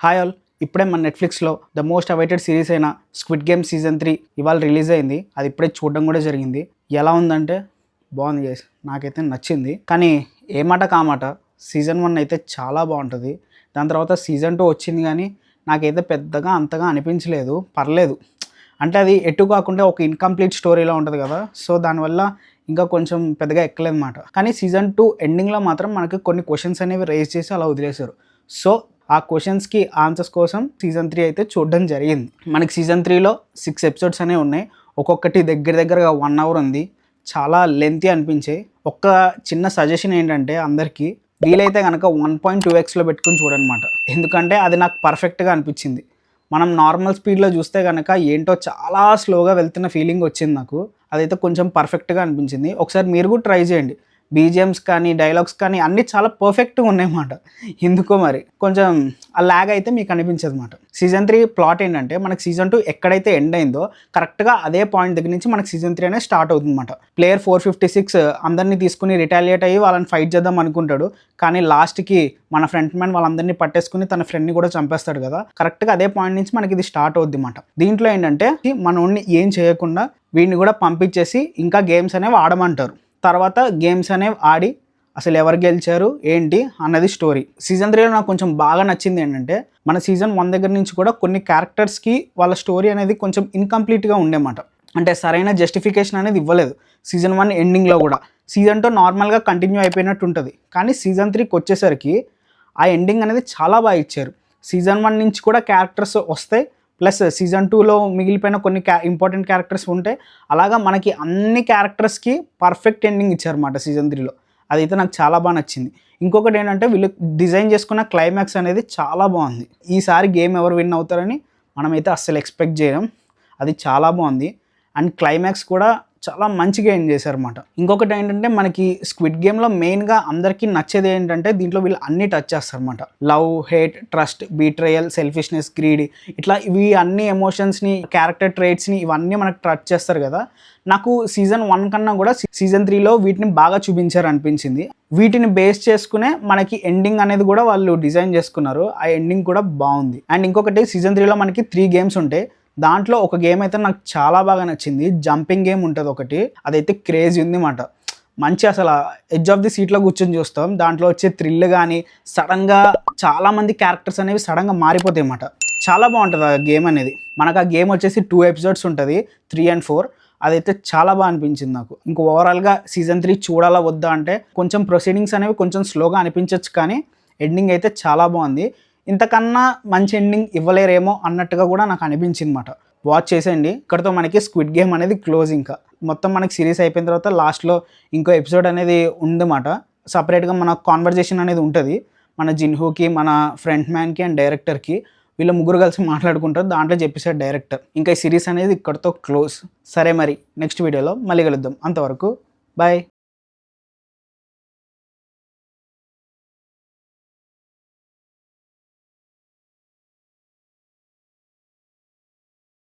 Hi all, ఇప్పుడే మన నెట్ఫ్లిక్స్లో ద మోస్ట్ అవైటెడ్ సిరీస్ అయిన స్క్విడ్ గేమ్ సీజన్ 3 ఇవాళ రిలీజ్ అయింది. అది ఇప్పుడే చూడడం కూడా జరిగింది. ఎలా ఉందంటే బాగుంది గైస్, నాకైతే నచ్చింది. కానీ ఏ మాట కామాట సీజన్ 1 అయితే చాలా బాగుంటుంది. దాని తర్వాత సీజన్ 2 వచ్చింది కానీ నాకైతే పెద్దగా అంతగా అనిపించలేదు, పర్లేదు. అంటే అది ఎటు కాకుండా ఒక ఇన్కంప్లీట్ స్టోరీలో ఉంటుంది కదా, సో దానివల్ల ఇంకా కొంచెం పెద్దగా ఎక్కలేదు అన్నమాట. కానీ సీజన్ 2 ఎండింగ్లో మాత్రం మనకి కొన్ని క్వశ్చన్స్ అనేవి రేజ్ చేసి అలా వదిలేశారు. సో ఆ క్వశ్చన్స్కి ఆన్సర్స్ కోసం సీజన్ 3 అయితే చూడడం జరిగింది. మనకి సీజన్ 3లో 6 ఎపిసోడ్స్ అనేవి ఉన్నాయి. ఒక్కొక్కటి దగ్గరగా 1 అవర్ ఉంది. చాలా లెంతీ అనిపించాయి. ఒక్క చిన్న సజెషన్ ఏంటంటే అందరికీ వీలైతే కనుక 1.2xలో పెట్టుకుని చూడనమాట. ఎందుకంటే అది నాకు పర్ఫెక్ట్గా అనిపించింది. మనం నార్మల్ స్పీడ్లో చూస్తే కనుక ఏంటో చాలా స్లోగా వెళ్తున్న ఫీలింగ్ వచ్చింది నాకు. అదైతే కొంచెం పర్ఫెక్ట్గా అనిపించింది. ఒకసారి మీరు కూడా ట్రై చేయండి. బీజిఎమ్స్ కానీ డైలాగ్స్ కానీ అన్నీ చాలా పర్ఫెక్ట్గా ఉన్నాయన్నమాట. ఎందుకో మరి కొంచెం ఆ ల్యాగ్ అయితే మీకు అనిపించదు అన్నమాట. సీజన్ 3 ప్లాట్ ఏంటంటే మనకి సీజన్ 2 ఎక్కడైతే ఎండ్ అయిందో కరెక్ట్గా అదే పాయింట్ దగ్గర నుంచి మనకి సీజన్ 3 అనేది స్టార్ట్ అవుతుంది అనమాట. ప్లేయర్ 456 అందరినీ తీసుకుని రిటాలియేట్ అయ్యి వాళ్ళని ఫైట్ చేద్దాం అనుకుంటాడు. కానీ లాస్ట్కి మన ఫ్రంట్ మ్యాన్ వాళ్ళందరినీ పట్టేసుకుని తన ఫ్రెండ్ని కూడా చంపేస్తాడు కదా. కరెక్ట్గా అదే పాయింట్ నుంచి మనకి ఇది స్టార్ట్ అవుద్ది అన్నమాట. దీంట్లో ఏంటంటే మనోడిని ఏం చేయకుండా వీడిని కూడా పంపించేసి ఇంకా గేమ్స్ అనేవి ఆడమంటారు. తర్వాత గేమ్స్ అనేవి ఆడి అసలు ఎవరు గెలిచారు ఏంటి అన్నది స్టోరీ. సీజన్ 3లో నాకు కొంచెం బాగా నచ్చింది ఏంటంటే మన సీజన్ 1 దగ్గర నుంచి కూడా కొన్ని క్యారెక్టర్స్కి వాళ్ళ స్టోరీ అనేది కొంచెం ఇన్కంప్లీట్గా ఉండేమాట. అంటే సరైన జస్టిఫికేషన్ అనేది ఇవ్వలేదు సీజన్ 1 ఎండింగ్లో కూడా. సీజన్ 2 నార్మల్గా కంటిన్యూ అయిపోయినట్టు ఉంటుంది. కానీ సీజన్ 3కి వచ్చేసరికి ఆ ఎండింగ్ అనేది చాలా బాగా ఇచ్చారు. సీజన్ 1 నుంచి కూడా క్యారెక్టర్స్ వస్తాయి, ప్లస్ సీజన్ 2లో మిగిలిపోయిన కొన్ని ఇంపార్టెంట్ క్యారెక్టర్స్ ఉంటే అలాగా మనకి అన్ని క్యారెక్టర్స్కి పర్ఫెక్ట్ ఎండింగ్ ఇచ్చారన్నమాట సీజన్ 3లో. అదైతే నాకు చాలా బాగా నచ్చింది. ఇంకొకటి ఏంటంటే వీళ్ళు డిజైన్ చేసుకున్న క్లైమాక్స్ అనేది చాలా బాగుంది. ఈసారి గేమ్ ఎవరు విన్ అవుతారని మనమైతే అస్సలు ఎక్స్పెక్ట్ చేయడం. అది చాలా బాగుంది. అండ్ క్లైమాక్స్ కూడా చాలా మంచిగా ఎండ్ చేశారన్నమాట. ఇంకొకటి ఏంటంటే మనకి స్క్విడ్ గేమ్లో మెయిన్గా అందరికీ నచ్చేది ఏంటంటే దీంట్లో వీళ్ళు అన్నీ టచ్ చేస్తారన్నమాట. Love, hate, trust, betrayal, selfishness, greed, ఇట్లా ఇవి అన్ని ఎమోషన్స్ని, క్యారెక్టర్ ట్రేట్స్ని ఇవన్నీ మనకు టచ్ చేస్తారు కదా. నాకు సీజన్ 1 కన్నా కూడా సీజన్ 3లో వీటిని బాగా చూపించారు అనిపించింది. వీటిని బేస్ చేసుకునే మనకి ఎండింగ్ అనేది కూడా వాళ్ళు డిజైన్ చేసుకున్నారు. ఆ ఎండింగ్ కూడా బాగుంది. అండ్ ఇంకొకటి సీజన్ 3లో మనకి 3 గేమ్స్ ఉంటాయి. దాంట్లో ఒక గేమ్ అయితే నాకు చాలా బాగా నచ్చింది. జంపింగ్ గేమ్ ఉంటుంది ఒకటి, అదైతే క్రేజీ ఉంది అన్నమాట. మంచి అసలు ఎడ్జ్ ఆఫ్ ది సీట్లో కూర్చొని చూస్తాం. దాంట్లో వచ్చే థ్రిల్ కానీ సడన్గా చాలామంది క్యారెక్టర్స్ అనేవి సడన్గా మారిపోతాయి అన్నమాట. చాలా బాగుంటుంది ఆ గేమ్ అనేది. మనకు ఆ గేమ్ వచ్చేసి 2 ఎపిసోడ్స్ ఉంటుంది, 3 and 4. అదైతే చాలా బాగా అనిపించింది నాకు. ఇంక ఓవరాల్గా సీజన్ 3 చూడాలా వద్దా అంటే కొంచెం ప్రొసీడింగ్స్ అనేవి కొంచెం స్లోగా అనిపించవచ్చు, కానీ ఎండింగ్ అయితే చాలా బాగుంది. ఇంతకన్నా మంచి ఎండింగ్ ఇవ్వలేరేమో అన్నట్టుగా కూడా నాకు అనిపించింది అనమాట. వాచ్ చేసేయండి. ఇక్కడతో మనకి స్క్విడ్ గేమ్ అనేది క్లోజ్. ఇంకా మొత్తం మనకి సిరీస్ అయిపోయిన తర్వాత లాస్ట్లో ఇంకో ఎపిసోడ్ అనేది ఉందన్నమాట. సపరేట్గా మన కాన్వర్జేషన్ అనేది ఉంటుంది మన జిన్హూకి, మన ఫ్రంట్ మ్యాన్కి అండ్ డైరెక్టర్కి. వీళ్ళ ముగ్గురు కలిసి మాట్లాడుకుంటారు. దాంట్లో చెప్పేసాడు డైరెక్టర్. ఇంకా ఈ సిరీస్ అనేది ఇక్కడతో క్లోజ్. సరే మరి నెక్స్ట్ వీడియోలో మళ్ళీ కలుద్దాం. అంతవరకు బాయ్.